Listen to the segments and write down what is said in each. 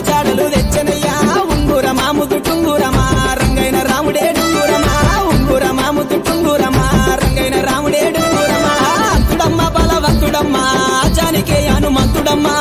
జాడలు తెచ్చనయ్యా ఉంగురమా ముదుటుంగురమా రంగైన రాముడే డుంగురమా ఉంగురమా ముదుటుంగురమా రంగైన రాముడే డుంగురమా అంతుడమ్మ బలవంతుడమ్మా జానికే హనుమంతుడమ్మా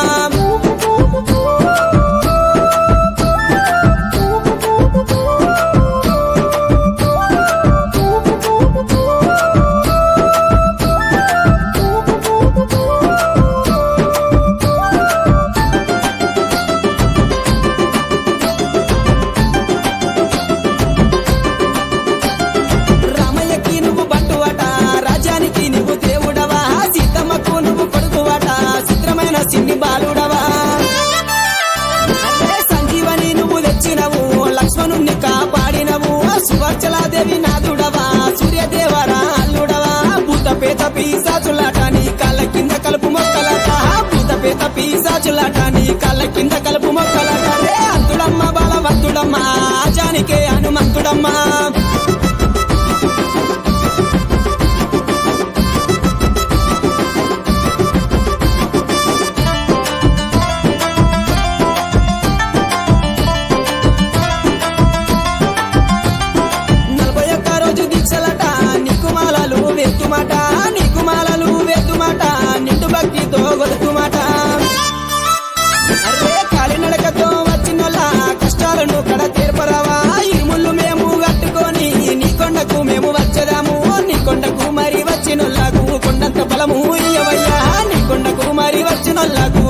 రామయ్యకి నువ్వు బంటువట రాజానికి నువ్వు దేవుడవా సీతమ్మకు నువ్వు కొడుకువట చిత్రమైన సిన్ని బాలుడవా అదే సంజీవని నువ్వు తెచ్చినవు లక్ష్మణుణ్ణి కాపాడినవు సువర్చలాదేవి నాదుడవా సూర్యదేవరా అల్లుడవా భూతపేత పీసాచులాట నీ కాళ్ళ కింద కలుపు మొక్కలట భూతపేత పీసాచులాట నీ కాళ్ళ కింద కలుపు మొక్కలట రే అంతుడమ్మ బలవంతుడమ్మా జానికే హనుమంతుడమ్మా వెతుమాట నీకు మాలలు వెతుమాట నిండు భక్తితో గొలుతుమాట అరే కాలినడకతో వచ్చినోళ్ళ కష్టాలను కడ తీర్పరావా ఇరుముళ్ళు మేము కట్టుకొని నీ కొండకు మేము వచ్చదాము నీ కొండకు మరి వచ్చినోళ్ళకు కొండంత బలము ఇయ్యవయ్యా నీ కొండకు మరి వచ్చినోళ్ళకు